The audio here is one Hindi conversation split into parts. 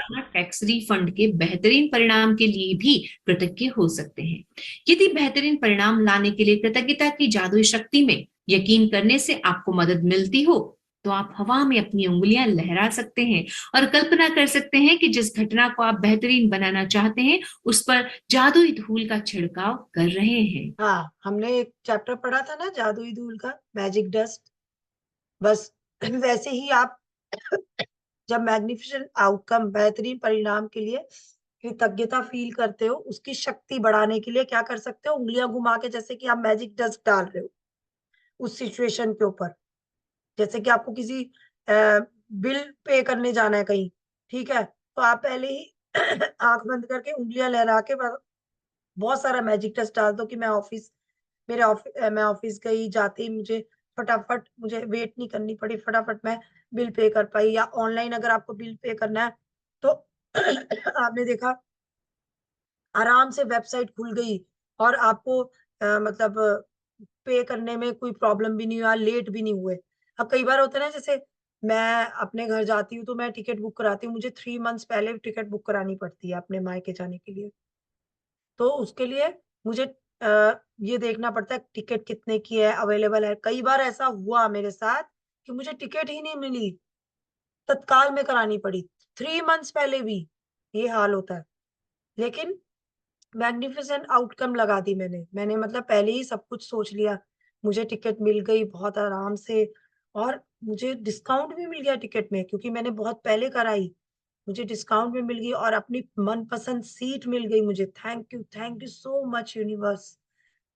सालाना टैक्स रिफंड के बेहतरीन परिणाम के लिए भी कृतज्ञ हो सकते हैं। यदि बेहतरीन परिणाम लाने के लिए कृतज्ञता की जादुई शक्ति में यकीन करने से आपको मदद मिलती हो, तो आप हवा में अपनी उंगलियां लहरा सकते हैं और कल्पना कर सकते हैं कि जिस घटना को आप बेहतरीन बनाना चाहते हैं, उस पर जादुई धूल का छिड़काव कर रहे हैं। हाँ, हमने एक चैप्टर पढ़ा था ना जादुई धूल का, मैजिक डस्ट। बस वैसे ही आप जब मैग्निफिसेंट आउटकम, बेहतरीन परिणाम के लिए कृतज्ञता फील करते हो, उसकी शक्ति बढ़ाने के लिए क्या कर सकते हो, उंगलियां घुमा के, जैसे कि आप मैजिक डस्ट डाल रहे हो उस सिचुएशन के ऊपर। जैसे कि आपको किसी बिल पे करने जाना है कहीं, ठीक है? तो आप पहले ही आँख बंद करके उंगलियाँ लहरा के बहुत सारा मैजिक डस्ट डाल दो कि मैं ऑफिस गई, जाते ही मुझे फटाफट, मुझे वेट नहीं करनी पड़ी, फटाफट मैं बिल पे कर पाई। या ऑनलाइन अगर आपको बिल पे करना है, तो आपने देखा आराम से वेबसाइट खुल गई और आपको मतलब पे करने में कोई प्रॉब्लम भी नहीं हुआ, लेट भी नहीं हुए। अब कई बार होता है ना, जैसे मैं अपने घर जाती हूँ तो मैं टिकट बुक कराती हूँ, मुझे 3 मंथ्स पहले टिकट बुक करानी पड़ती है अपने मायके जाने के लिए। तो उसके लिए मुझे ये देखना पड़ता है टिकट कितने की है, अवेलेबल है। कई बार ऐसा हुआ मेरे साथ कि मुझे टिकट ही नहीं मिली, तत्काल में करानी पड़ी। 3 मंथ्स पहले भी ये हाल होता है। लेकिन मैग्निफिसेंट आउटकम लगा दी मैंने। मैंने मतलब पहले ही सब कुछ सोच लिया। मुझे टिकट मिल गई बहुत आराम से और मुझे डिस्काउंट भी मिल गया टिकट में, क्योंकि मैंने बहुत पहले कराई। मुझे डिस्काउंट भी मिल गई और अपनी मनपसंद सीट मिल गई मुझे। Thank you so much universe.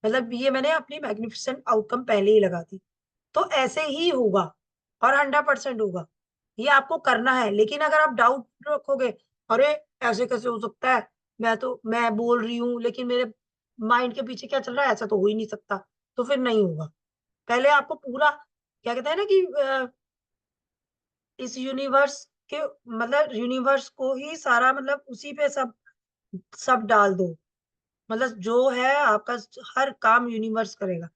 मतलब ये मैंने अपनी मैग्निफिसेंट आउटकम पहले ही लगा दी। तो ऐसे ही होगा और 100% होगा। ये आपको करना है, लेकिन अगर आप डाउट रखोगे, अरे! ऐसे कैसे हो सकता है? मैं बोल रही हूँ लेकिन मेरे माइंड के पीछे क्या चल रहा है? ऐसा तो हो ही नहीं सकता। तो फिर नहीं होगा। पहले आपको पूरा, क्या कहते हैं ना कि इस यूनिवर्स के, मतलब यूनिवर्स को ही सारा, मतलब उसी पे सब सब डाल दो। मतलब जो है आपका हर काम यूनिवर्स करेगा।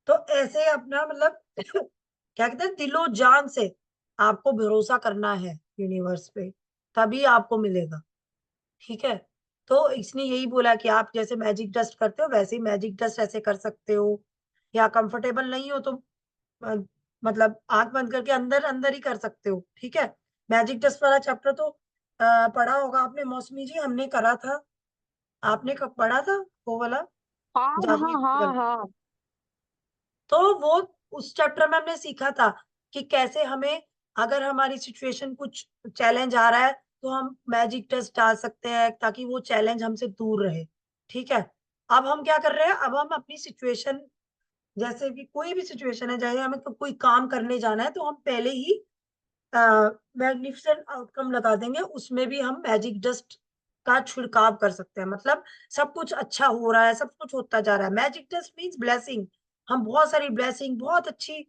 तो ऐसे अपना मतलब क्या कहते हैं, दिलो-जान से आपको भरोसा करना है यूनिवर्स पे, तभी आपको मिलेगा, ठीक है? तो इसने यही बोला कि आप जैसे मैजिक डस्ट करते हो, वैसे ही मैजिक डस्ट ऐसे कर सकते हो, या कंफर्टेबल नहीं हो तो अ, मतलब आँख बंद करके अंदर-अंदर ही कर सकते हो, ठीक है? मैजिक डस्ट वाला चैप्टर तो पढ़ा होगा आपने मौसमी जी, हमने करा था। आपने कब पढ़ा था वो वाला हाँ, जादुई हाँ, धूल हाँ, वाला? हाँ। तो वो उस चैप्टर में हमने सीखा था कि कैसे हमें, अगर हमारी सिचुएशन कुछ चैलेंज आ रहा है, तो हम मैजिक डस्ट डाल सकते हैं ताकि वो चैलेंज हमसे दूर रहे, ठीक है? अब हम क्या कर रहे हैं, अब हम अपनी सिचुएशन, जैसे कि कोई भी सिचुएशन है, चाहे हमें कोई काम करने जाना है, तो हम पहले ही अ, मैग्निफिसेंट आउटकम लगा देंगे, उसमें भी हम मैजिक डस्ट का छिड़काव कर सकते हैं। मतलब सब कुछ अच्छा हो रहा है, सब कुछ होता जा रहा है। Magic dust means blessing. हम बहुत सारी ब्लेसिंग, बहुत अच्छी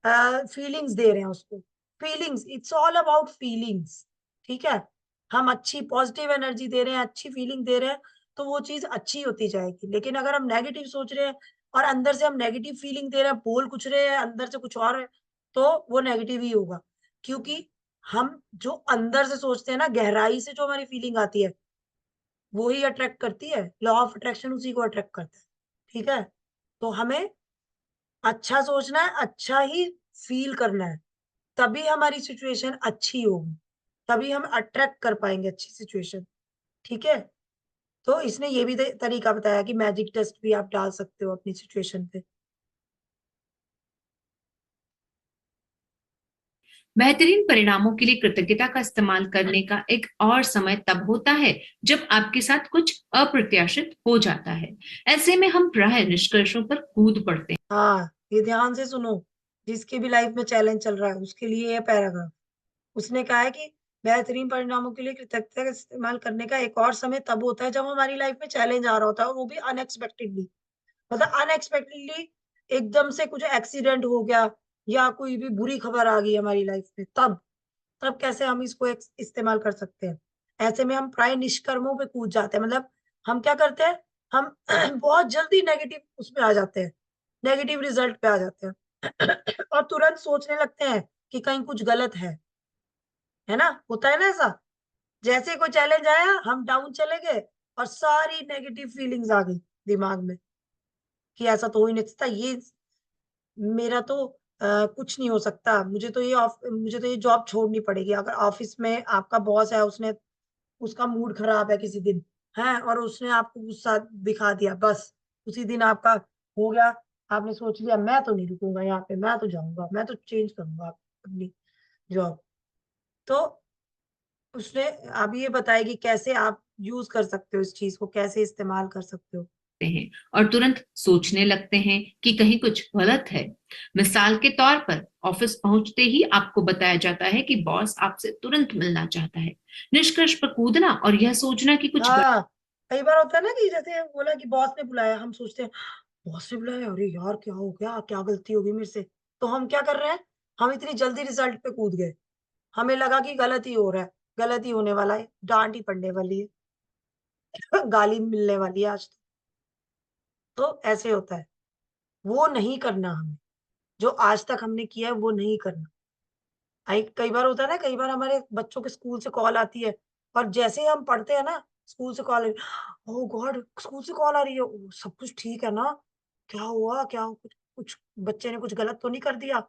फीलिंग्स दे रहे हैं उसको। Feelings, it's all about feelings, ठीक है? हम अच्छी पॉजिटिव एनर्जी दे रहे हैं, अच्छी फीलिंग दे रहे हैं, तो वो चीज़ अच्छी होती जाएगी। लेकिन अगर हम नेगेटिव सोच रहे हैं और अंदर से हम नेगेटिव फीलिंग दे रहे हैं, बोल कुछ रहे हैं, अंदर से कुछ और है, तो वो नेगेटिव ही होगा। क्योंकि हम जो अंदर से सोचते हैं ना, गहराई से जो हमारी फीलिंग आती है, वो ही अट्रैक्ट करती है। लॉ ऑफ अट्रैक्शन उसी को अट्रैक्ट करता है, ठीक है? तो हमें अच्छा सोचना है, अच्छा ही फ़ील करना है, तभी हमारी सिचुएशन अच्छी होगी, तभी हम अट्रैक्ट कर पाएँगे अच्छी सिचुएशन, ठीक है? तो इसने ये भी तरीका बताया कि मैजिक डस्ट भी आप डाल सकते हो अपनी सिचुएशन पे। बेहतरीन परिणामों के लिए कृतज्ञता का इस्तेमाल करने का एक और समय तब होता है जब आपके साथ कुछ अप्रत्याशित हो जाता है। ऐसे में हम प्राय निष्कर्षों पर कूद पड़ते हैं। हाँ, ये ध्यान से सुनो, जिसकी भी लाइफ में चैलेंज चल रहा है, उसके लिए ये पैराग्राफ। उसने कहा है कि बेहतरीन परिणामों के लिए कृतज्ञता का इस्तेमाल करने का एक और समय तब होता है जब हमारी लाइफ में चैलेंज आ रहा होता है, और वो भी अनएक्सपेक्टेडली। मतलब अनएक्सपेक्टेडली एकदम से कुछ एक्सीडेंट हो गया या कोई भी बुरी खबर आ गई हमारी लाइफ में, तब तब कैसे हम इसको इस्तेमाल कर सकते हैं। ऐसे में हम प्राय निष्कर्मों पे कूद जाते हैं। मतलब हम क्या करते हैं, हम बहुत जल्दी नेगेटिव उसमें आ जाते हैं, नेगेटिव रिजल्ट पे आ जाते हैं और तुरंत सोचने लगते हैं कि कहीं कुछ गलत है ना? होता है ना ऐसा? जैसे कोई चैलेंज आया हम डाउन चले गए और सारी नेगेटिव फीलिंग्स आ गई दिमाग में कि ऐसा तो हो ही नहीं सकता, ये मेरा तो कुछ नहीं हो सकता, मुझे तो ये जॉब छोड़नी पड़ेगी। अगर ऑफिस में आपका बॉस है, उसने उसका मूड खराब है किसी दिन, है, और उसने आपको गुस्सा दिखा दिया, बस उसी दिन आपका हो गया। आपने सोच लिया मैं तो नहीं रुकूंगा यहाँ पे, मैं तो जाऊंगा, मैं तो चेंज करूंगा अपनी जॉब। तो उसने अब ये बताएगी कैसे आप यूज कर सकते हो, इस चीज को कैसे इस्तेमाल कर सकते हो। हैं और तुरंत सोचने लगते हैं कि कहीं कुछ गलत है। मिसाल के तौर पर ऑफिस पहुंचते ही आपको बताया जाता है कि बॉस आपसे तुरंत मिलना चाहता है। निष्कर्ष पर कूदना और यह सोचना कि कुछ हाँ, कई बार होता है ना कि जैसे बोला कि बॉस ने बुलाया, हम सोचते हैं बॉस ने बुलाया, अरे यार क्या हो गया, क्या गलती होगी मेरे से। तो हम क्या कर रहे हैं, हम इतनी जल्दी रिजल्ट पे कूद गए, हमें लगा कि गलत ही हो रहा है, गलत ही होने वाला है, डांट ही पड़ने वाली है, गाली मिलने वाली है आज तो ऐसे होता है। वो नहीं करना हमें, जो आज तक हमने किया है वो नहीं करना। कई बार होता है ना, कई बार हमारे बच्चों के स्कूल से कॉल आती है और जैसे ही हम पढ़ते हैं ना, स्कूल से कॉल, ओह गॉड स्कूल से कॉल आ रही है, ओह, सब कुछ ठीक है ना, क्या हुआ, कुछ कुछ बच्चे ने कुछ गलत तो नहीं कर दिया,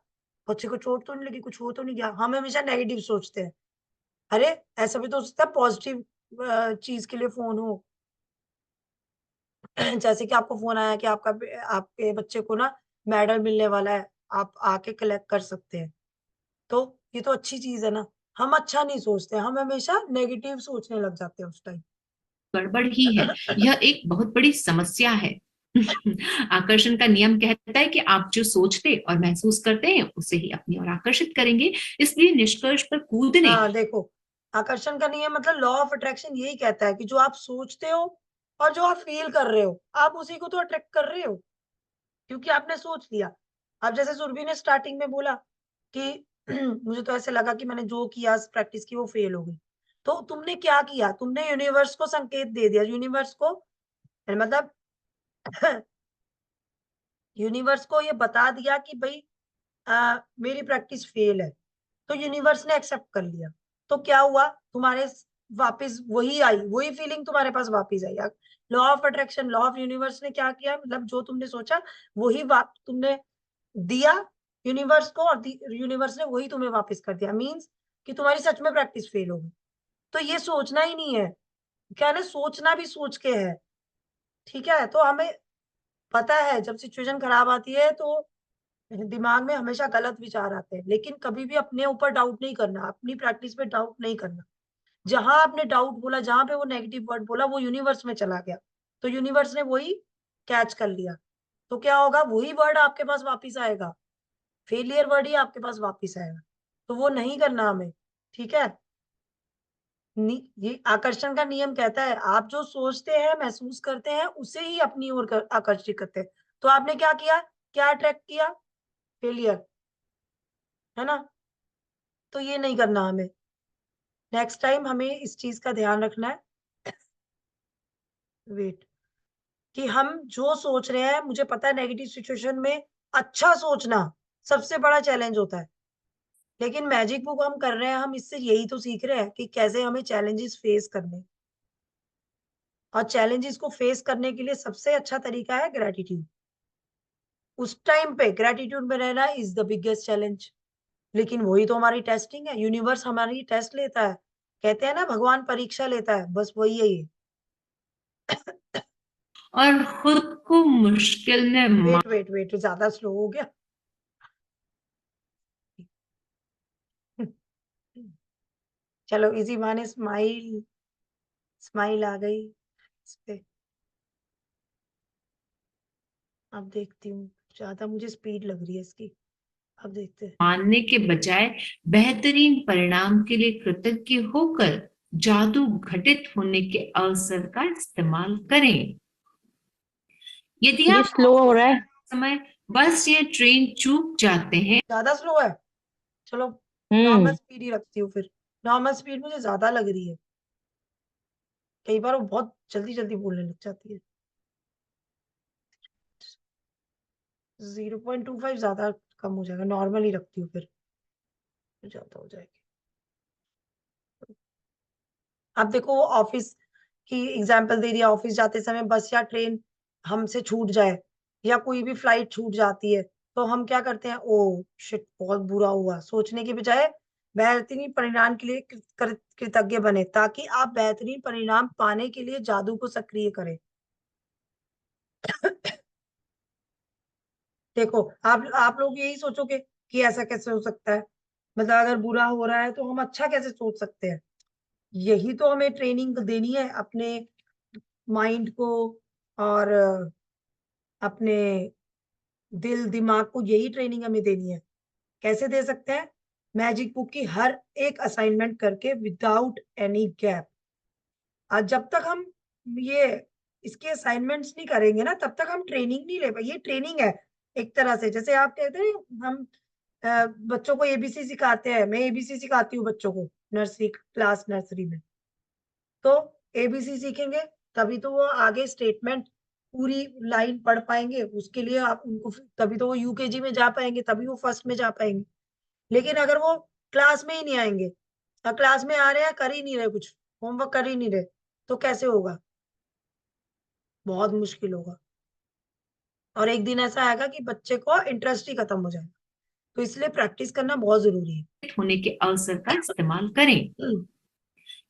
बच्चे को चोट तो नहीं लगी, कुछ हो तो नहीं गया। हम हमेशा नेगेटिव सोचते हैं। अरे ऐसा भी तो हो सकता है पॉजिटिव चीज के लिए फोन हो। जैसे कि आपको फोन आया कि आपके बच्चे को ना मेडल मिलने वाला है, आप आके कलेक्ट कर सकते हैं, तो ये तो अच्छी चीज़ है ना। हम अच्छा नहीं सोचते, हम हमेशा नेगेटिव सोचने लग जाते हैं उस टाइम। गड़बड़ ही है। यह एक बहुत बड़ी समस्या है। आकर्षण का नियम कहता है कि आप जो सोचते और महसूस करते हैं उसे ही अपनी ओर आकर्षित करेंगे। इसलिए निष्कर्ष पर कूदने हाँ, देखो, आकर्षण का नियम मतलब लॉ ऑफ अट्रैक्शन यही कहता है कि जो आप सोचते हो और जो आप फ़ील कर रहे हो, आप उसी को तो अट्रैक्ट कर रहे हो, क्योंकि आपने सोच लिया। अब जैसे सुरभि ने स्टार्टिंग में बोला कि मुझे तो ऐसे लगा कि मैंने जो किया प्रैक्टिस की वो फेल हो गई। तो तुमने क्या किया? तुमने यूनिवर्स को संकेत दे दिया, यूनिवर्स को मतलब यूनिवर्स को ये बता दिया कि भई मेरी प्रैक्टिस फेल है, तो यूनिवर्स ने एक्सेप्ट कर लिया। तो क्या हुआ, तुम्हारे वापस वही आई, वही फीलिंग तुम्हारे पास वापस आई। Law of attraction, law of universe ने क्या किया, मतलब जो तुमने सोचा वही तुमने दिया यूनिवर्स को, और यूनिवर्स ने वही तुम्हें वापस कर दिया। मीन्स कि तुम्हारी सच में प्रैक्टिस फेल हो गई। तो ये सोचना ही नहीं है, क्या है ना, सोचना भी सोच के है। ठीक है, तो हमें पता है जब सिचुएशन खराब आती है तो दिमाग में हमेशा गलत विचार आते हैं, लेकिन कभी भी अपने ऊपर डाउट नहीं करना, अपनी प्रैक्टिस पे डाउट नहीं करना। जहां आपने डाउट बोला, जहां पे वो नेगेटिव वर्ड बोला, वो यूनिवर्स में चला गया, तो यूनिवर्स ने वही कैच कर लिया। तो क्या होगा, वही वर्ड आपके पास वापिस आएगा, फेलियर वर्ड ही आपके पास वापिस आएगा। तो वो नहीं करना हमें। ठीक है, ये आकर्षण का नियम कहता है आप जो सोचते हैं, महसूस करते हैं, उसे ही अपनी ओर आकर्षित करते हैं। तो आपने क्या किया, क्या अट्रैक्ट किया, फेलियर, है ना। तो ये नहीं करना हमें। नेक्स्ट टाइम हमें इस चीज का ध्यान रखना है, वेट, कि हम जो सोच रहे हैं, मुझे पता है नेगेटिव सिचुएशन में अच्छा सोचना सबसे बड़ा चैलेंज होता है, लेकिन मैजिक बुक हम कर रहे हैं, हम इससे यही तो सीख रहे हैं कि कैसे हमें चैलेंजेस फेस करने। और चैलेंजेस को फेस करने के लिए सबसे अच्छा तरीका है ग्रेटिट्यूड। उस टाइम पे ग्रेटिट्यूड में रहना इज द बिगेस्ट चैलेंज। लेकिन वही तो हमारी टेस्टिंग है, यूनिवर्स हमारी टेस्ट लेता है। कहते हैं ना भगवान परीक्षा लेता है, बस वही है ये। और खुद को मुश्किल में वेट ज्यादा स्लो हो गया। चलो इसी बहाने स्माइल स्माइल आ गई इस पे। अब देखती हूँ, ज्यादा मुझे स्पीड लग रही है इसकी। अब देखते हैं। मानने के बजाय बेहतरीन परिणाम के लिए कृतज्ञ होकर जादू घटित होने के अवसर का इस्तेमाल करें। यदि ये आप स्लो हो रहा है। समय बस या ट्रेन चूक जाते हैं ज्यादा स्लो है, चलो नॉर्मल हम्म। स्पीड ही रखती हूँ फिर। नॉर्मल स्पीड मुझे ज्यादा लग रही है, कई बार वो बहुत जल्दी जल्दी बोलने लग जाती है। 0.25 ज्यादा कम हो जाएगा, नॉर्मल ही रखती हूँ फिर, तो ज्यादा हो जाएगी। अब देखो वो ऑफिस की एग्जाम्पल दे दिया, ऑफिस जाते समय बस या ट्रेन हमसे छूट जाए या कोई भी फ्लाइट छूट जाती है, तो हम क्या करते हैं, ओ शिट बहुत बुरा हुआ, सोचने की बजाय बेहतरीन परिणाम के लिए कृतज्ञ बने, ताकि आप बेहतरीन परिणाम पाने के लिए जादू को सक्रिय करें। देखो आप लोग यही सोचोगे कि ऐसा कैसे हो सकता है, मतलब अगर बुरा हो रहा है तो हम अच्छा कैसे सोच सकते हैं। यही तो हमें ट्रेनिंग देनी है अपने माइंड को, और अपने दिल दिमाग को, यही ट्रेनिंग हमें देनी है। कैसे दे सकते हैं? मैजिक बुक की हर एक असाइनमेंट करके विदाउट एनी गैप। आज जब तक हम ये इसके असाइनमेंट्स नहीं करेंगे ना, तब तक हम ट्रेनिंग नहीं ले पाए। ये ट्रेनिंग है एक तरह से, जैसे आप कहते हैं हम बच्चों को एबीसी सिखाते हैं, मैं एबीसी सिखाती हूँ बच्चों को नर्सरी क्लास, नर्सरी में। तो एबीसी सीखेंगे तभी तो वो आगे स्टेटमेंट पूरी लाइन पढ़ पाएंगे, उसके लिए आप उनको तभी तो वो यूकेजी में जा पाएंगे, तभी वो फर्स्ट में जा पाएंगे। लेकिन अगर वो क्लास में ही नहीं आएंगे, क्लास में आ रहे हैं कर ही नहीं रहे, कुछ होमवर्क कर ही नहीं रहे, तो कैसे होगा? बहुत मुश्किल होगा। और एक दिन ऐसा आएगा कि बच्चे को इंटरेस्ट ही खत्म हो जाएगा। तो इसलिए प्रैक्टिस करना बहुत जरूरी है। होने के अवसर का इस्तेमाल करें। हम्म।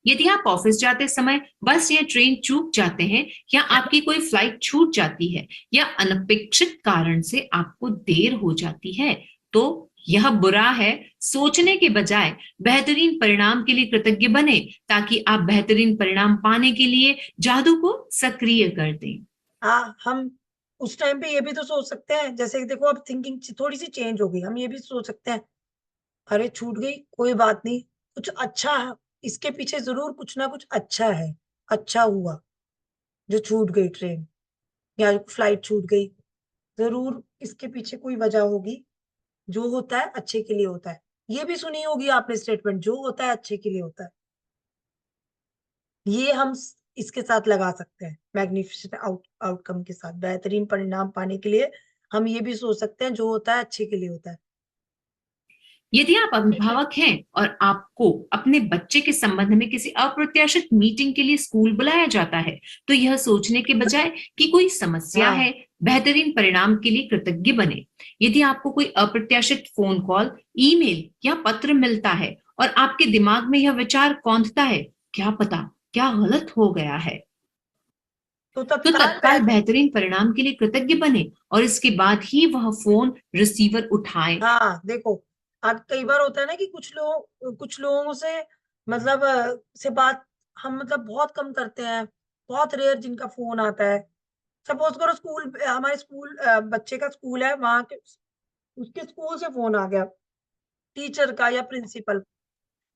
यदि आप ऑफिस जाते समय बस या ट्रेन चूक जाते हैं, या आपकी कोई फ्लाइट छूट जाती है, या अनपेक्षित कारण से आपको देर हो जाती है, तो यह बुरा है। सोचने के बजाय बेहतरीन परिणाम के लिए कृतज्ञ बने, ताकि आप बेहतरीन परिणाम पाने के लिए जादू को सक्रिय कर दें। हाँ, हम उस टाइम पे ये भी तो सोच सकते हैं, जैसे कि देखो अब थिंकिंग थोड़ी सी चेंज हो गई, हम ये भी सोच सकते हैं, अरे छूट गई कोई बात नहीं, कुछ अच्छा है इसके पीछे, जरूर कुछ ना कुछ अच्छा है, अच्छा हुआ जो छूट गई ट्रेन या फ्लाइट छूट गई, जरूर इसके पीछे कोई वजह होगी। जो होता है अच्छे के लिए होता है। ये भी सुनी होगी आपने स्टेटमेंट, जो होता है अच्छे के लिए होता है। ये हम इसके साथ लगा सकते हैं, मैग्निफिसेंट आउटकम के साथ बेहतरीन परिणाम पाने के लिए हम ये भी सोच सकते हैं, जो होता है अच्छे के लिए होता है। यदि आप अभिभावक हैं और आपको अपने बच्चे के संबंध में किसी अप्रत्याशित मीटिंग के लिए स्कूल बुलाया जाता है, तो यह सोचने के बजाय कि कोई समस्या हाँ, है, बेहतरीन परिणाम के लिए कृतज्ञ बने। यदि आपको कोई अप्रत्याशित फोन कॉल, ईमेल या पत्र मिलता है और आपके दिमाग में यह विचार कौंधता है, क्या पता क्या गलत हो गया है, तो तो तत्काल तत्काल बेहतरीन परिणाम के लिए कृतज्ञ बने और इसके बाद ही वह फोन रिसीवर उठाए। हाँ देखो, अब कई बार होता है ना कि कुछ लोगों से मतलब से बात हम मतलब बहुत कम करते हैं, बहुत रेयर जिनका फोन आता है। सपोज करो स्कूल, हमारे स्कूल बच्चे का स्कूल है, वहां के उसके स्कूल से फोन आ गया, टीचर का या प्रिंसिपल,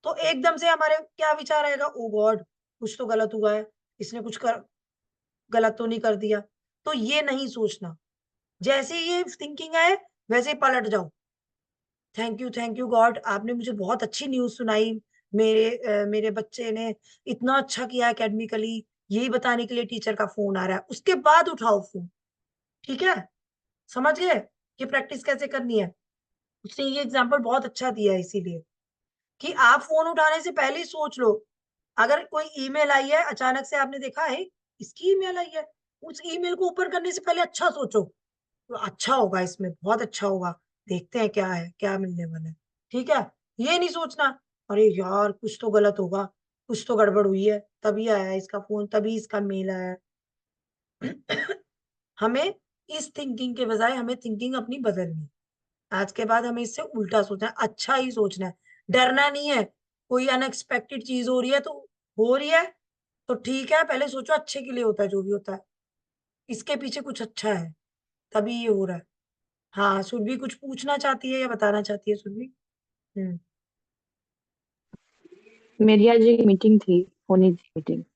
तो एकदम से हमारे क्या विचार आएगा, ओ गॉड कुछ तो गलत हुआ है, इसने कुछ गलत तो नहीं कर दिया। तो ये नहीं सोचना, जैसे ही ये थिंकिंग आए वैसे ही पलट जाओ, थैंक यू गॉड, आपने मुझे बहुत अच्छी न्यूज सुनाई, मेरे बच्चे ने इतना अच्छा किया एकेडमिकली, यही बताने के लिए टीचर का फोन आ रहा है, उसके बाद उठाओ फोन। ठीक है, समझ गए कि प्रैक्टिस कैसे करनी है? उसने ये एग्जाम्पल बहुत अच्छा दिया है, इसीलिए कि आप फोन उठाने से पहले ही सोच लो। अगर कोई ईमेल आई है, अचानक से आपने देखा है इसकी ईमेल आई है, उस ईमेल को ओपन करने से पहले अच्छा सोचो, तो अच्छा होगा, इसमें बहुत अच्छा होगा, देखते हैं क्या है, क्या मिलने वाला है। ठीक है, ये नहीं सोचना अरे यार कुछ तो गलत होगा, कुछ तो गड़बड़ हुई है, तभी आया है इसका फोन, तभी इसका मेल आया है। हमें इस थिंकिंग के बजाय हमें थिंकिंग अपनी बदलनी है। आज के बाद हमें इससे उल्टा सोचना है, अच्छा ही सोचना है, डरना नहीं है। कोई अनएक्सपेक्टेड चीज हो रही है तो हो रही है, तो ठीक है, पहले सोचो अच्छे के लिए होता है जो भी होता है, इसके पीछे कुछ अच्छा है, तभी ये हो रहा है। हाँ, सुरभि कुछ पूछना चाहती है या बताना चाहती है, सुरभि? हम्म। मेरी आज एक मीटिंग थी, होनी थी मीटिंग। तो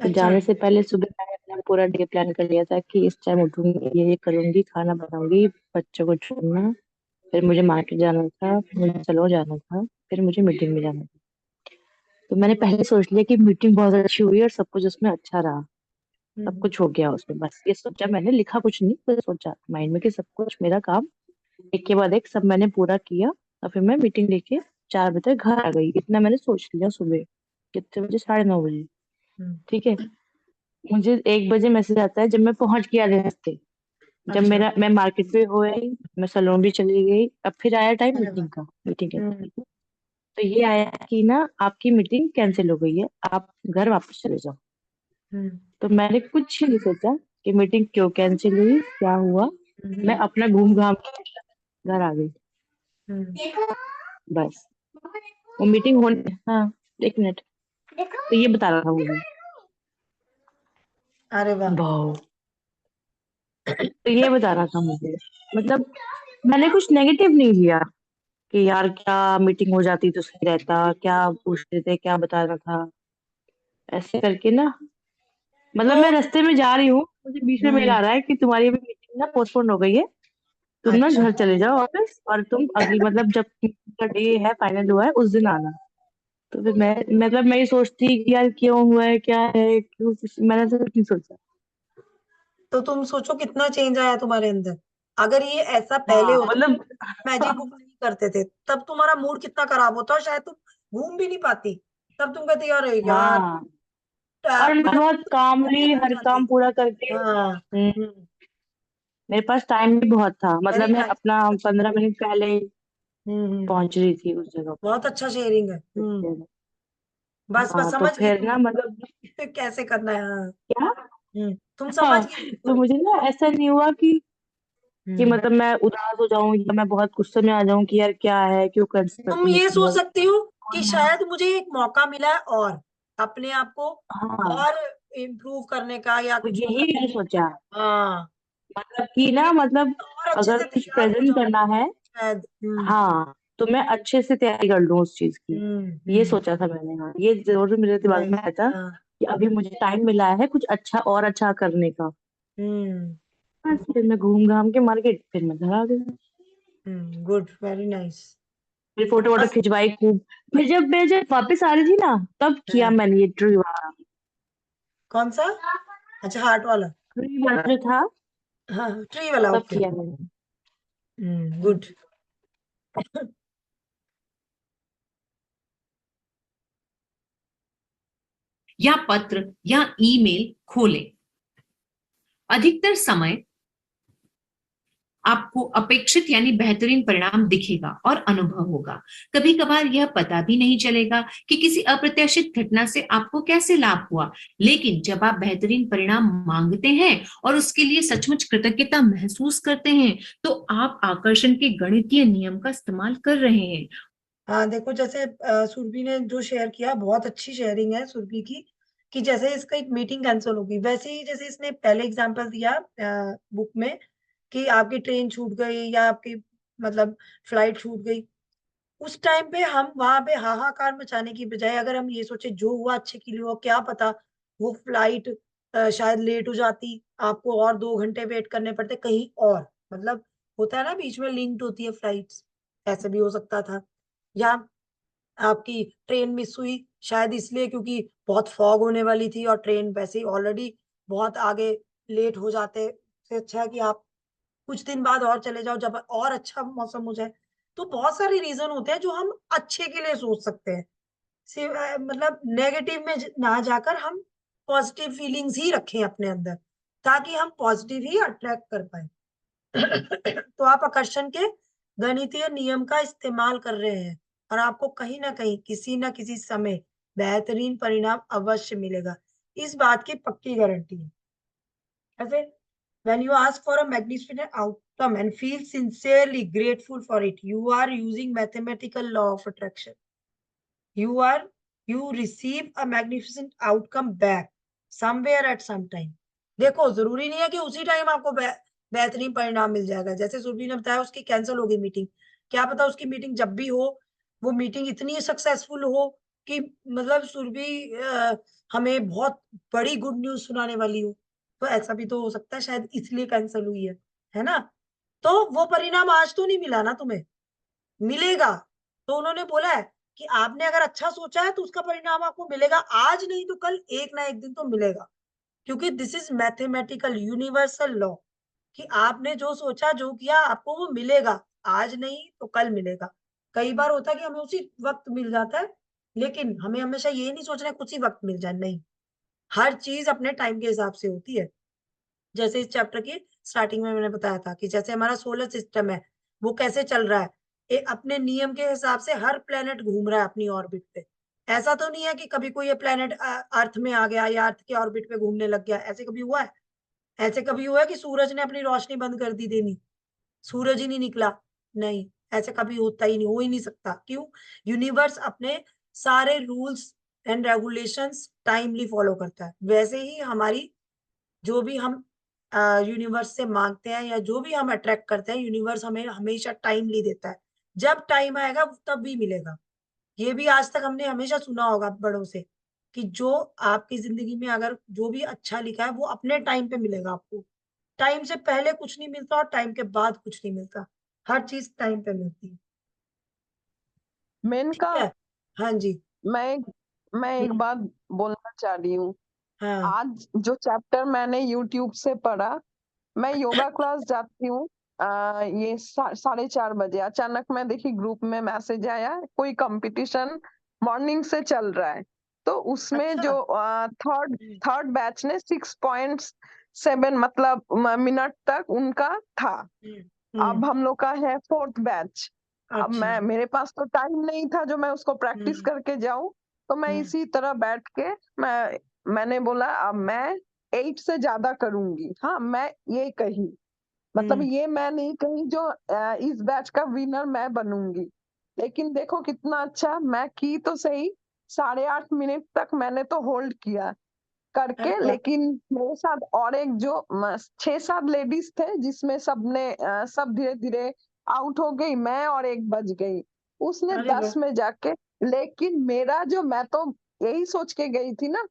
अच्छा। जाने से पहले सुबह मैंने अपना पूरा डे प्लान कर लिया था कि इस टाइम उठूंगी, ये करूंगी, खाना बनाऊंगी, बच्चों को छोड़ना, फिर मुझे मार्केट जाना था, फिर मुझे सलो जाना था, फिर मुझे मीटिंग में जाना था। तो मैंने पहले सोच लिया कि मीटिंग बहुत अच्छी हुई और सब कुछ उसमें अच्छा रहा, सब हम्म। कुछ हो गया उसमें, बस ये सोचा मैंने, लिखा कुछ नहीं, बस सोचा माइंड में कि सब कुछ मेरा काम एक के बाद एक सब मैंने पूरा किया। और फिर मैं मीटिंग लेके 4 बजे घर आ गई, इतना मैंने सोच लिया सुबह। कितने बजे, 9:30 बजे। हम्म, ठीक है, मुझे 1 बजे मैसेज आता है जब मैं पहुंच गया रास्ते। जब अच्छा। मैं मार्केट पे हो गई, मैं सैलून भी चली गई, अब फिर आया टाइम अरे वाह। मीटिंग का। मीटिंग हम्म, का तो ये आया कि ना आपकी मीटिंग कैंसिल हो गई है, आप घर वापस चले जाओ। हम्म, तो मैंने कुछ नहीं सोचा कि मीटिंग क्यों कैंसिल हुई, क्या हुआ। मैं हम्म, अपना घूम घाम के घर आ गई, हम्म। बस। वो मीटिंग होने, हाँ, 1 मिनट। तो ये बता रहा था मुझे। अरे वाह। वाह। तो ये बता रहा था मुझे, मतलब मैंने कुछ नेगेटिव नहीं लिया कि यार क्या मीटिंग हो जाती तो सही रहता, क्या पूछते थे, क्या बता रहा था, ऐसे करके ना। मतलब तो मैं रास्ते में जा रही हूँ, मुझे बीच में मेल हम्म, आ रहा है कि तुम्हारी अभी मीटिंग ना पोस्टपोन हो गई है, तुम ना अच्छा। घर चले जाओ वापस, और तुम अगली, मतलब जब का डे है, फाइनल हुआ है, उस दिन आना। तो फिर मैं, मतलब मैं ये सोचती कि यार क्यों हुआ है, क्या है, क्यों, मैंने तो कुछ नहीं सोचा। तो तुम सोचो कितना चेंज आया तुम्हारे अंदर। अगर ये ऐसा पहले हाँ होता, मतलब मैजिक बुक नहीं करते थे, तब तुम्हारा मूड कितना खराब होता और शायद तुम घूम भी नहीं पाती। तब तुम कहते यार यार, हाँ, और मैं मतलब बहुत कामली हो हर जाती। काम पूरा करके। हाँ। हम्म। मेरे पास टाइम भी बहुत था, वेरी मतलब मैं नाइस। अपना 15 मिनट पहले ही हम्म। पहुंच रही थी उस जगह बहुत अच्छा शेयरिंग है। पे। बस बस हाँ तो समझ गई फिर तुम ना, मतलब कैसे करना है। हाँ। क्या, तुम समझ हाँ, गई तो बिल्कुल। मुझे ना ऐसा नहीं हुआ कि हम्म। मतलब मैं उदास हो जाऊं या मैं बहुत गुस्से में आ जाऊं कि यार क्या है, क्यों कर तुम ये सोच मीटिंग। सकती हो कि शायद मुझे एक मौका मिला है और अपने आप को हाँ, और इम्प्रूव करने का या तो कुछ और यही मैंने करने सोचा, का। हाँ। मतलब कि ना, कि मतलब और अच्छे अगर से कुछ तैयार हो प्रेजेंट जाओ करना है, शायद। हाँ, तो मैं अच्छे से तैयारी कर लूं उस चीज की। हम्म, ये सोचा था मैंने, हाँ, ये जरूर मेरे दिमाग में नाइस। आया था हाँ। कि अभी मुझे टाइम मिला है कुछ अच्छा और अच्छा करने का। हम्म, बस फिर मैं घूम घाम के मार्केट, फिर मैं घर आ गई। Good, very nice. फिर फोटो वोटो बस। खिंचवाई खूब। फिर जब मैं जब वापस आ रही थी ना, तब किया हाँ। मैंने ये ट्री वाला। कौन सा? अच्छा, हार्ट वाला। ट्री वाला जो था, हाँ, ट्री वाला, तब ओके। किया मैंने। गुड। या पत्र या ईमेल खोलें। अधिकतर समय आपको अपेक्षित यानी बेहतरीन परिणाम दिखेगा और अनुभव होगा। कभी कभार यह पता भी नहीं चलेगा कि किसी अप्रत्याशित घटना से आपको कैसे लाभ हुआ, लेकिन जब आप बेहतरीन परिणाम मांगते हैं और उसके लिए सचमुच कृतज्ञता महसूस करते हैं, तो आप आकर्षण के गणितीय नियम का इस्तेमाल कर रहे हैं। हाँ, देखो जैसे सुरभि ने जो शेयर किया, बहुत अच्छी शेयरिंग है सुरभि की। कि जैसे इसका एक मीटिंग कैंसिल होगी, वैसे ही जैसे इसने पहले एग्जांपल दिया बुक में कि आपकी ट्रेन छूट गई या आपकी मतलब फ्लाइट छूट गई। उस टाइम पे हम वहां पे हाहाकार मचाने की बजाय अगर हम ये सोचे जो हुआ अच्छे के लिए हुआ, क्या पता वो फ्लाइट शायद लेट हो जाती, आपको और 2 घंटे वेट करने पड़ते कहीं और। मतलब होता है ना, बीच में लिंक्ड होती है फ्लाइट्स, ऐसे भी हो सकता था। या आपकी ट्रेन मिस हुई शायद इसलिए क्योंकि बहुत फॉग होने वाली थी और ट्रेन वैसे ही ऑलरेडी बहुत आगे लेट हो जाते। से अच्छा है कि आप कुछ दिन बाद और चले जाओ जब और अच्छा मौसम हो जाए। तो बहुत सारे रीजन होते हैं जो हम अच्छे के लिए सोच सकते हैं। मतलब नेगेटिव में ना जाकर हम पॉजिटिव फीलिंग्स ही रखें अपने अंदर, ताकि हम पॉजिटिव ही अट्रैक्ट कर पाए। तो आप आकर्षण के गणितीय नियम का इस्तेमाल कर रहे हैं और आपको कहीं ना कहीं किसी ना किसी समय बेहतरीन परिणाम अवश्य मिलेगा। इस बात की पक्की गारंटी है। ऐसे when you ask for a magnificent outcome and feel sincerely grateful for it, you are using mathematical law of attraction. You are you receive a magnificent outcome back somewhere at some time. देखो जरूरी नहीं है कि उसी टाइम आपको बेहतरीन परिणाम मिल जाएगा। जैसे सुरभि ने बताया उसकी कैंसिल हो गई मीटिंग, क्या पता उसकी मीटिंग जब भी हो वो मीटिंग इतनी सक्सेसफुल हो कि मतलब सुरभि हमें बहुत बड़ी गुड न्यूज सुनाने वाली हो। तो ऐसा भी तो हो सकता है, शायद इसलिए कैंसिल हुई है ना। तो वो परिणाम आज तो नहीं मिला ना तुम्हें, मिलेगा। तो उन्होंने बोला है कि आपने अगर अच्छा सोचा है तो उसका परिणाम आपको मिलेगा, आज नहीं तो कल, एक ना एक दिन तो मिलेगा। क्योंकि this is mathematical universal law कि आपने जो सोचा जो किया आपको वो मिलेगा, आज नहीं तो कल मिलेगा। कई बार होता है कि हमें उसी वक्त मिल जाता है, लेकिन हमें हमेशा ये नहीं सोचना है कुछ ही वक्त मिल जाए, नहीं, हर चीज अपने टाइम के हिसाब से होती है। जैसे इस चैप्टर की स्टार्टिंग में मैंने बताया था कि जैसे हमारा सोलर सिस्टम है, वो कैसे चल रहा है, अपने नियम के हिसाब से हर प्लेनेट घूम रहा है अपनी ऑर्बिट पे। ऐसा तो नहीं है कि कभी कोई ये प्लेनेट अर्थ में आ गया या अर्थ के ऑर्बिट पे घूमने लग गया, ऐसे कभी हुआ है? ऐसे कभी हुआ है कि सूरज ने अपनी रोशनी बंद कर दी देनी, सूरज ही नहीं निकला? नहीं, ऐसे कभी होता ही नहीं, हो ही नहीं सकता। क्यों? यूनिवर्स अपने सारे rules and regulations timely follow करता है। वैसे ही हमारी जो भी हम यूनिवर्स से मांगते हैं या जो भी हम अट्रैक्ट करते हैं, यूनिवर्स हमें हमेशा टाइमली देता है। जब टाइम आएगा तब भी मिलेगा। ये भी आज तक हमने हमेशा सुना होगा बड़ों से कि जो आपकी जिंदगी में अगर जो भी अच्छा लिखा है वो अपने टाइम पे मिलेगा आपको। टाइम से पहले कुछ नहीं मिलता और टाइम के बाद कुछ नहीं मिलता। हर चीज टाइम पे मिलती है। ठीक मेनका है। हाँ जी। मैं मैं एक हम्म, बात बोलना चाह रही हूँ। हाँ। आज जो चैप्टर मैंने यूट्यूब से पढ़ा, मैं योगा क्लास जाती हूँ। ये 4:30 बजे अचानक मैं देखी ग्रुप में मैसेज आया, कोई कंपटीशन मॉर्निंग से चल रहा है। तो उसमें अच्छा। जो थर्ड हम्म, थर्ड बैच ने 6.7 मतलब मिनट तक उनका था। हम्म, अब हम लोग का है फोर्थ बैच। अब अच्छा। मैं मेरे पास तो टाइम नहीं था जो मैं उसको प्रैक्टिस हम्म, करके जाऊं। तो मैं हम्म, इसी तरह बैठ के मैंने बोला अब मैं 8 से ज्यादा करूंगी। हाँ, मैं ये कही, मतलब हम्म, ये मैं नहीं कही जो इस बैच का विनर मैं बनूंगी। लेकिन देखो कितना अच्छा मैं की तो सही। 8.5 मिनट तक मैंने तो होल्ड किया अरे करके। वाह। लेकिन मेरे साथ और एक जो 6-7 लेडीज थे जिसमें सबने सब धीरे धीरे आउट हो गई, मैं और एक बच गई, उसने अरे वाह। 10 में जाके। लेकिन मेरा जो मैं तो यही सोच के गई थी ना,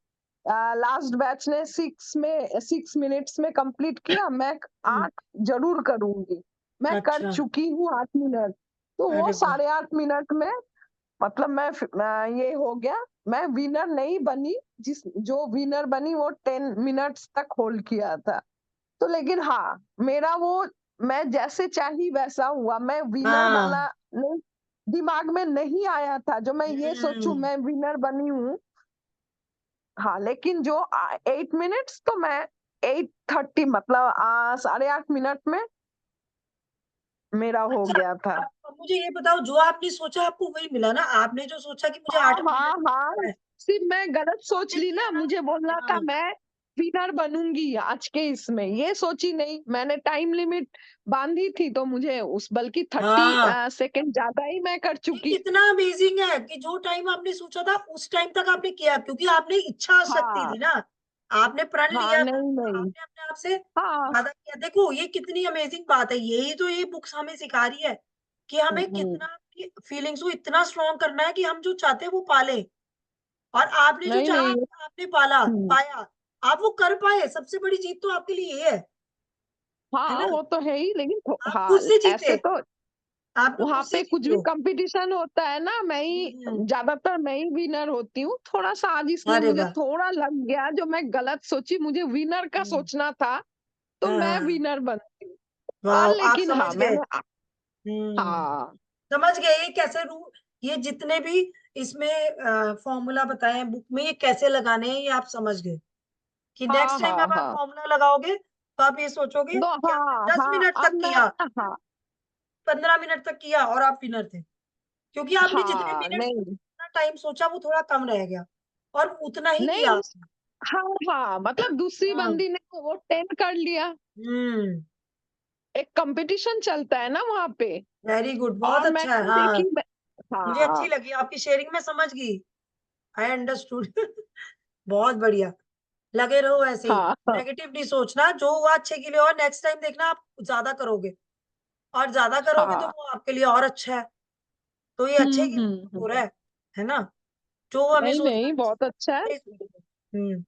लास्ट बैच ने 6 मिनट्स में कंप्लीट किया, मैं हम्म, 8 जरूर करूंगी। मैं कर अच्छा। चुकी हूँ 8 मिनट। तो वो अरे वाह। 8.5 मिनट में मतलब ये हो गया। मैं विनर नहीं बनी, जिस जो विनर बनी वो 10 मिनट्स तक होल्ड किया था। तो लेकिन हाँ, मेरा वो मैं जैसे चाही वैसा हुआ। मैं विनर हाँ। वाला नहीं, दिमाग में नहीं आया था जो मैं ये सोचूं हम्म, मैं विनर बनी हूँ। हाँ, लेकिन जो 8 मिनट्स तो मैं 8:30 मतलब 8.5 मिनट में मेरा हो अच्छा। गया था। अब मुझे ये बताओ, जो आपने सोचा आपको वही मिला ना? आपने जो सोचा कि मुझे हाँ 8 मिनट हाँ हाँ, में है, सिर्फ मैं गलत सोच आपने ली किया ना, ना? मुझे बोलना था हाँ। मैं विनर बनूंगी आज के इसमें, ये सोची नहीं मैंने। टाइम लिमिट बांधी थी तो मुझे उस बल्कि 30 हाँ, सेकंड ज्यादा ही मैं कर ये चुकी। कितना अमेजिंग है कि जो टाइम आपने सोचा था उस टाइम तक आपने किया, क्योंकि आपने इच्छा शक्ति हाँ थी ना। आपने प्रण हाँ, लिया था, नहीं नहीं, आपने अपने आप से हाँ। वादा किया। देखो ये कितनी अमेजिंग बात है। यही तो ये बुक्स हमें सिखा रही है कि हमें हम्म, कितना फीलिंग्स को इतना स्ट्रॉन्ग करना है कि हम जो चाहते हैं वो पालें। और आपने जो नहीं चाहा नहीं। आपने पाला हम्म, पाया। आप वो कर पाए, सबसे बड़ी जीत तो आपके लिए ये है हाँ ना? वो तो है ही, लेकिन आप खुद हाँ, से ऐसे जीते। तो आप वहां खुद से पे कुछ जीते भी हो। कंपटीशन होता है ना, मैं ही हम्म, ज्यादातर मैं ही विनर होती हूँ। थोड़ा सा आज इसलिए अरे मुझे वाह। थोड़ा लग गया जो मैं गलत सोची, मुझे विनर का हम्म, सोचना था तो हाँ मैं हाँ। विनर बनती हूँ। वाह, आप लेकिन समझ हाँ गए। मैंने हम्म, हाँ समझ गए ये कैसे रू ये जितने भी इसमें फॉर्मूला बताए हैं बुक में, ये कैसे लगाने हैं, ये आप समझ गए कि हाँ नेक्स्ट टाइम हाँ जब आप हाँ, फॉर्मूला लगाओगे तो आप ये सोचोगे दो कि आपने हाँ 10 मिनट हाँ, अब तक मैं किया, हाँ 15 मिनट तक किया और आप विनर थे। क्योंकि आपने जितने हाँ, मिनट नहीं जितना टाइम सोचा वो थोड़ा कम रह गया और उतना ही नहीं किया उस आपने। हाँ हाँ, मतलब दूसरी हाँ। बंदी ने तो वो 10 कर लिया। हम्म, एक कंपटीशन चलता है ना वहां पे। वेरी गुड, बहुत और अच्छा है। मैंने हाँ, देखी मुझे अच्छी हाँ लगी आपकी शेयरिंग, में समझ गई। I understood. बहुत बढ़िया। लगे रहो ऐसे ही। हाँ हाँ नेगेटिव नहीं सोचना, जो हुआ अच्छे के लिए। और नेक्स्ट टाइम देखना आप ज्यादा करोगे, और ज्यादा करोगे तो हाँ, वो आपके लिए और अच्छा है। तो ये अच्छे के लिए हो रहा है ना? जो हमें नहीं सोचना नहीं, है बहुत अच्छा है। सही सोचना।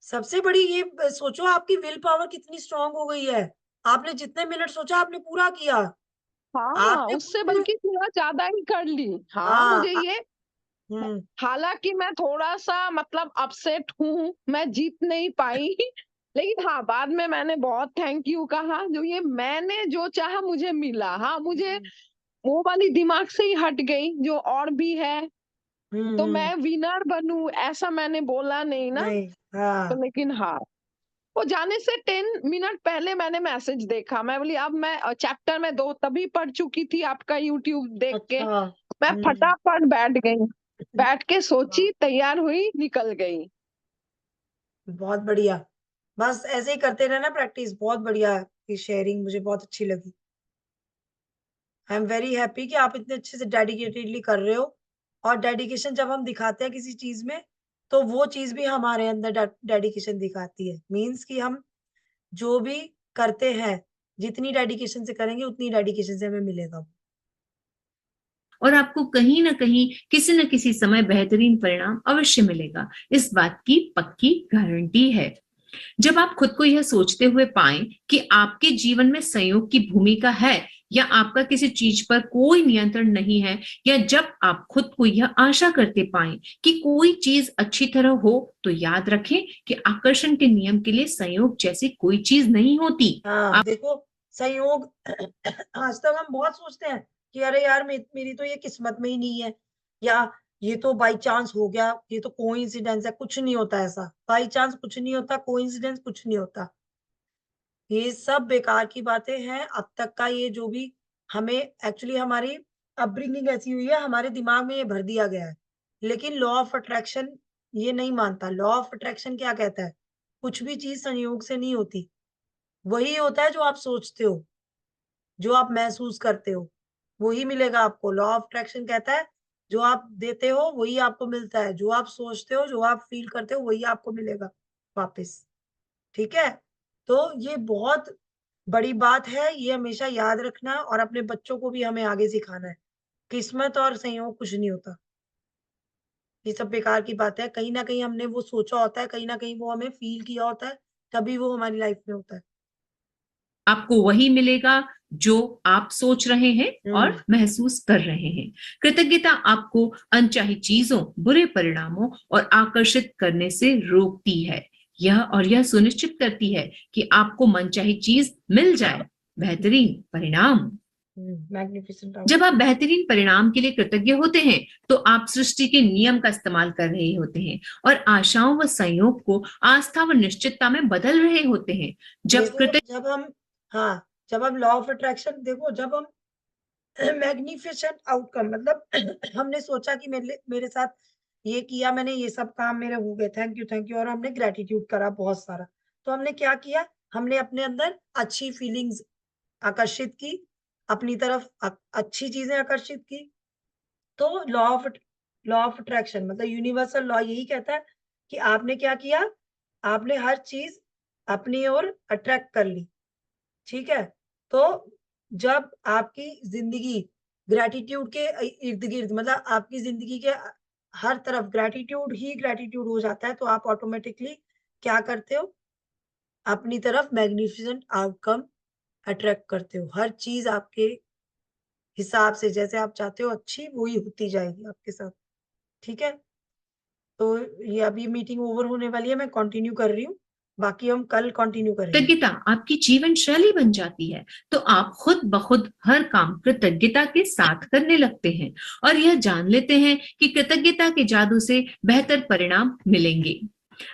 सबसे बड़ी ये सोचो आपकी विल पावर कितनी स्ट्रांग हो गई है। आपने जितने मिनट सोचा आपने पूरा किया। हाँ, आपने उससे खुद। बल्कि थोड़ा ज्यादा ही कर ली। हाँ, हाँ। मुझे ये हम्म, हालांकि मैं थोड़ा सा मतलब अपसेट हूँ, मैं जीत नहीं पाई। लेकिन हाँ, बाद में मैंने बहुत थैंक यू कहा, जो ये मैंने जो चाहा मुझे मिला। हाँ, मुझे हम्म, वो वाली दिमाग से ही हट गई जो और भी है, तो मैं विनर बनूं ऐसा मैंने बोला नहीं ना। नहीं, तो हाँ, लेकिन हाँ, वो जाने से 10 मिनट पहले मैंने मैसेज देखा, मैं बोली अब मैं चैप्टर में 2 तभी पढ़ चुकी थी आपका यूट्यूब देख के, अच्छा, मैं फटाफट बैठ गई, बैठ के सोची, तैयार हुई, निकल गई। बहुत बढ़िया। बस ऐसे ही करते रहना प्रैक्टिस, बहुत बढ़िया। ये शेयरिंग मुझे बहुत अच्छी लगी। आई एम वेरी हैप्पी कि आप इतने अच्छे से डेडिकेटेडली कर रहे हो। और डेडिकेशन जब हम दिखाते हैं किसी चीज में, तो वो चीज भी हमारे अंदर डेडिकेशन दिखाती है। मीन्स कि हम जो भी करते हैं, जितनी डेडिकेशन से करेंगे उतनी डेडिकेशन से हमें मिलेगा। और आपको कहीं ना कहीं किसी न किसी समय बेहतरीन परिणाम अवश्य मिलेगा, इस बात की पक्की गारंटी है। जब आप खुद को यह सोचते हुए पाएं कि आपके जीवन में संयोग की भूमिका है या आपका किसी चीज पर कोई नियंत्रण नहीं है, या जब आप खुद को यह आशा करते पाएं कि कोई चीज अच्छी तरह हो, तो याद रखें कि आकर्षण के नियम के लिए संयोग जैसी कोई चीज नहीं होती। हाँ, देखो संयोग आज तक हम बहुत सोचते हैं कि अरे यार मेरी तो ये किस्मत में ही नहीं है, या ये तो बाई चांस हो गया, ये तो कोइंसिडेंस है। कुछ नहीं होता ऐसा, बाई चांस कुछ नहीं होता, कोइंसिडेंस कुछ नहीं होता। ये सब बेकार की बातें हैं। अब तक का ये जो भी हमें एक्चुअली हमारी अपब्रिंगिंग ऐसी हुई है, हमारे दिमाग में ये भर दिया गया है। लेकिन लॉ ऑफ अट्रैक्शन ये नहीं मानता। लॉ ऑफ अट्रैक्शन क्या कहता है? कुछ भी चीज संयोग से नहीं होती। वही होता है जो आप सोचते हो, जो आप महसूस करते हो, वही मिलेगा आपको। लॉ ऑफ अट्रैक्शन कहता है जो आप देते हो वही आपको मिलता है, जो आप सोचते हो, जो आप फील करते हो वही आपको मिलेगा वापस। ठीक है? तो ये बहुत बड़ी बात है, ये हमेशा याद रखना और अपने बच्चों को भी हमें आगे सिखाना है। किस्मत और संयोग कुछ नहीं होता। ये सब बेकार की बात है। कहीं न कहीं हमने वो सोचा होता है, कहीं न कहीं वो हमें फील किया होता है, तभी वो हमारी लाइफ में होता है। आपको वही मिलेगा जो आप सोच रहे हैं और महसूस कर रहे हैं। कृतज्ञता आपको अनचाही चीजों, बुरे परिणामों और आकर्षित करने से रोकती है। यह सुनिश्चित करती है कि आपको मनचाही चीज मिल जाए, बेहतरीन परिणाम। मैग्निफिसेंट जब आप बेहतरीन परिणाम के लिए कृतज्ञ होते हैं, तो आप सृष्टि के नियम का इस्तेमाल कर रहे होते हैं और आशाओं व संयोग को आस्था व निश्चितता में बदल रहे होते हैं। जब हम लॉ ऑफ अट्रैक्शन देखो, जब हम मैग्निफिसेंट आउटकम मतलब हमने सोचा कि मेरे साथ ये किया, मैंने ये सब काम मेरे हो गए, थैंक यू, और हमने ग्रेटिट्यूड करा बहुत सारा। तो हमने क्या किया? हमने अपने अंदर अच्छी फीलिंग्स आकर्षित की, अपनी तरफ अच्छी चीजें आकर्षित की। तो लॉ ऑफ अट्रैक्शन मतलब यूनिवर्सल लॉ यही कहता है कि आपने क्या किया? आपने हर चीज अपनी ओर अट्रैक्ट कर ली। ठीक है? तो जब आपकी ज़िंदगी ग्रैटिट्यूड के इर्द-गिर्द मतलब आपकी ज़िंदगी के हर तरफ ग्रैटिट्यूड ही ग्रैटिट्यूड हो जाता है, तो आप ऑटोमैटिकली क्या करते हो? अपनी तरफ मैग्निफिसेंट आउटकम अट्रैक्ट करते हो। हर चीज़ आपके हिसाब से जैसे आप चाहते हो अच्छी, वही होती जाएगी आपके साथ। ठीक है? तो ये अभी मीटिंग ओवर होने वाली है, मैं कंटिन्यू कर रही हूँ। बाकी हम कल कंटिन्यू करेंगे। कृतज्ञता आपकी जीवन शैली बन जाती है, तो आप खुद ब खुद हर काम कृतज्ञता के साथ करने लगते हैं और यह जान लेते हैं कि कृतज्ञता के जादू से बेहतर परिणाम मिलेंगे।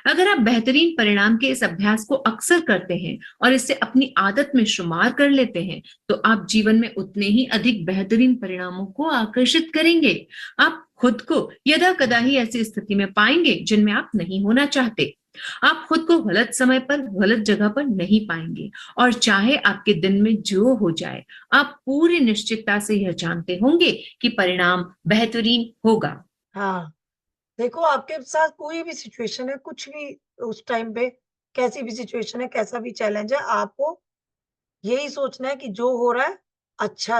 अगर आप बेहतरीन परिणाम के इस अभ्यास को अक्सर करते हैं और इसे अपनी आदत में शुमार कर लेते हैं, तो आप जीवन में उतने ही अधिक बेहतरीन परिणामों को आकर्षित करेंगे। आप खुद को यदा कदा ही ऐसी स्थिति में पाएंगे जिनमें आप नहीं होना चाहते। आप खुद को गलत समय पर, गलत जगह पर नहीं पाएंगे और चाहे आपके दिन में जो हो जाए, आप पूरी निश्चितता से यह जानते होंगे कि परिणाम बेहतरीन होगा। हाँ, देखो आपके साथ कोई भी सिचुएशन है, कुछ भी उस टाइम पे कैसी भी सिचुएशन है, कैसा भी चैलेंज है, आपको यही सोचना है कि जो हो रहा है अच्छा